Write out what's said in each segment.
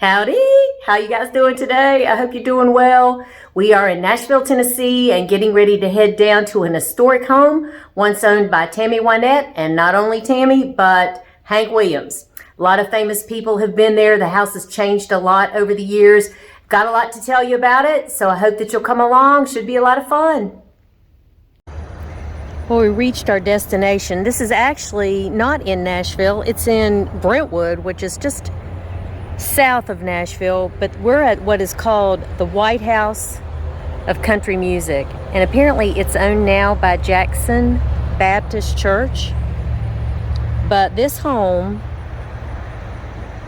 Howdy! How you guys doing today? I hope you're doing well. We are in Nashville, Tennessee and getting ready to head down to an historic home, once owned by Tammy Wynette, and not only Tammy, but Hank Williams. A lot of famous people have been there. The house has changed a lot over the years. Got a lot to tell you about it, so I hope that you'll come along. Should be a lot of fun. Well, we reached our destination. This is actually not in Nashville. It's in Brentwood, which is just south of Nashville, but we're at what is called the White House of Country Music, and apparently it's owned now by Jackson Baptist Church. But this home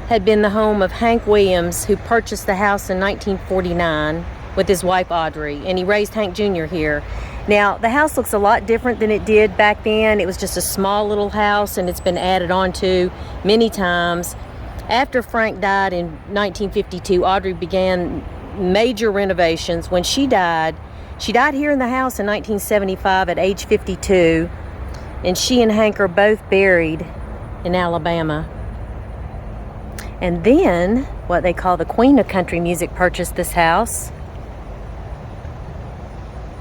had been the home of Hank Williams, who purchased the house in 1949 with his wife Audrey, and he raised Hank Jr. here. Now, the house looks a lot different than it did back then. It was just a small little house, and it's been added on to many times. After Frank died in 1952, Audrey began major renovations. When she died here in the house in 1975 at age 52, and she and Hank are both buried in Alabama. And then, what they call the Queen of Country Music purchased this house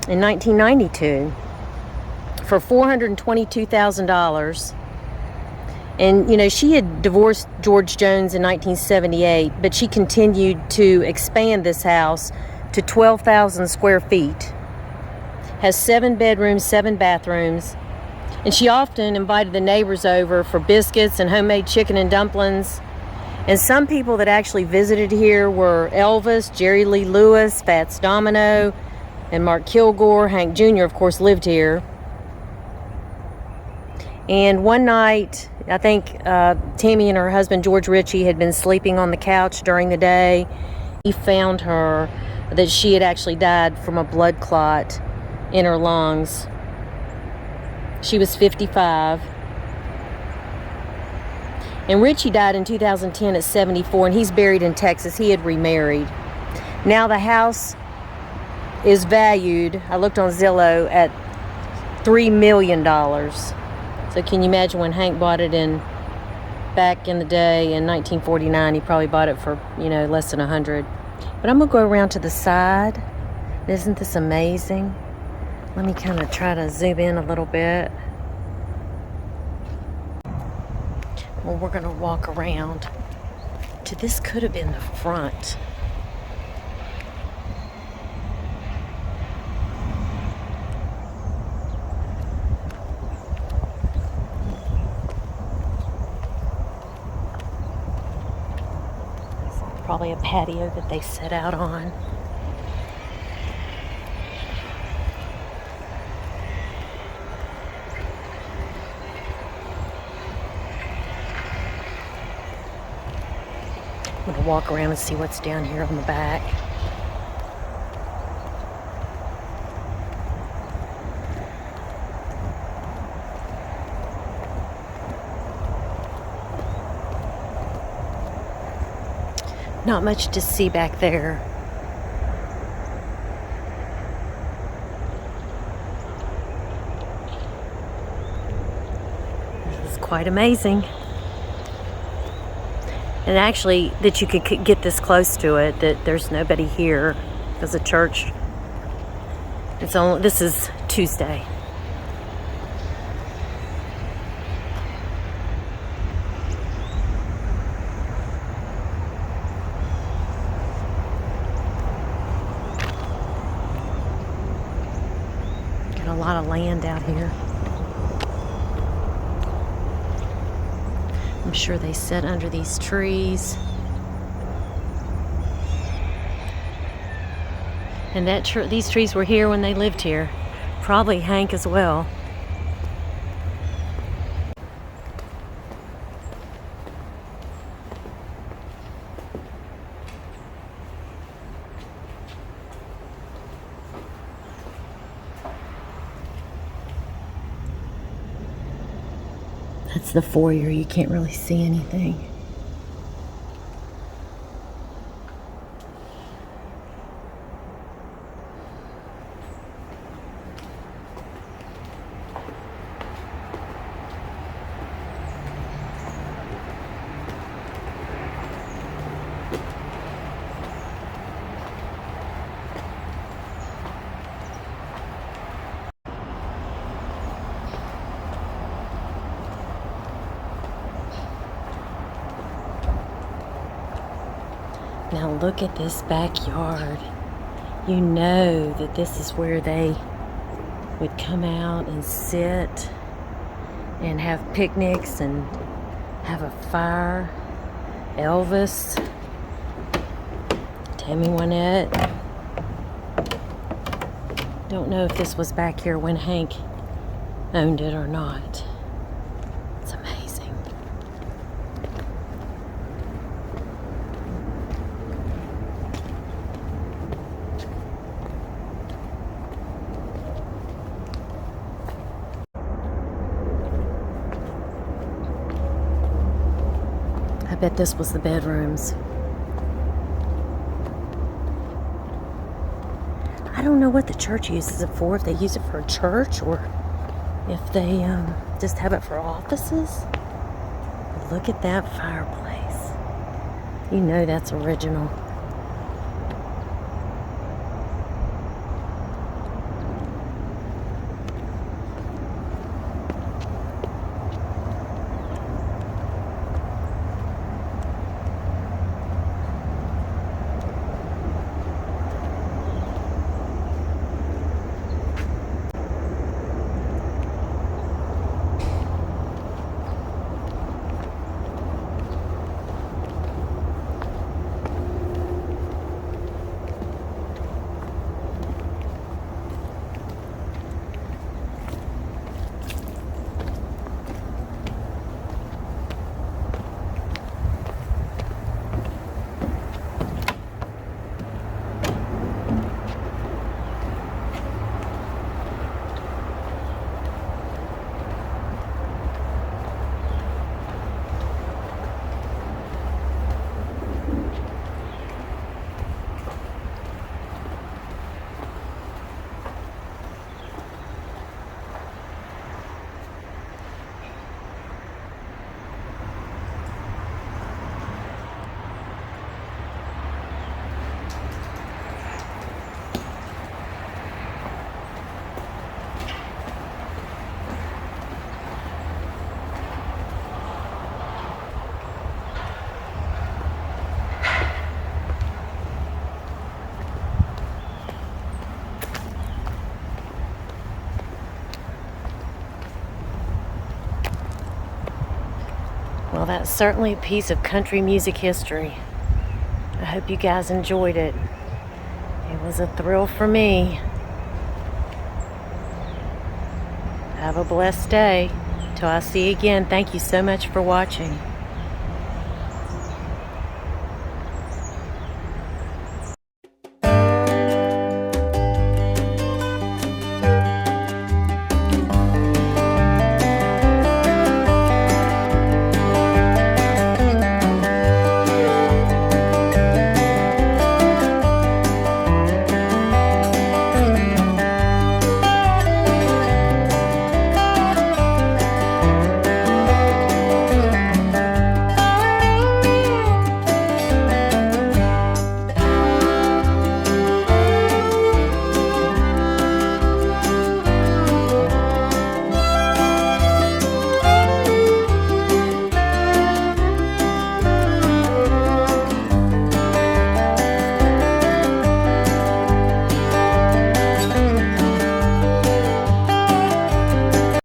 in 1992 for $422,000. And, you know, she had divorced George Jones in 1978, but she continued to expand this house to 12,000 square feet. Has 7 bedrooms, 7 bathrooms. And she often invited the neighbors over for biscuits and homemade chicken and dumplings. And some people that actually visited here were Elvis, Jerry Lee Lewis, Fats Domino, and Mark Kilgore. Hank Jr., of course, lived here. And one night, I think Tammy and her husband, George Richey, had been sleeping on the couch during the day. He found her that she had actually died from a blood clot in her lungs. She was 55. And Richey died in 2010 at 74, and he's buried in Texas. He had remarried. Now the house is valued, I looked on Zillow, at $3 million. So can you imagine when Hank bought it back in the day in 1949, he probably bought it for, less than 100. But I'm going to go around to the side. Isn't this amazing? Let me kind of try to zoom in a little bit. Well, we're going to walk around to this could have been the front. Probably a patio that they set out on. I'm going to walk around and see what's down here on the back. Not much to see back there. This is quite amazing. And actually, that you could get this close to it, that there's nobody here, because the church, this is Tuesday. A lot of land out here. I'm sure they sit under these trees. And these trees were here when they lived here. Probably Hank as well. That's the foyer. You can't really see anything. Now look at this backyard. You know that this is where they would come out and sit and have picnics and have a fire. Elvis, Tammy Wynette. Don't know if this was back here when Hank owned it or not. It's amazing. I bet this was the bedrooms. I don't know what the church uses it for, if they use it for a church or if they just have it for offices. Look at that fireplace. You know that's original. Well, that's certainly a piece of country music history. I hope you guys enjoyed it. It was a thrill for me. Have a blessed day. Till I see you again, thank you so much for watching.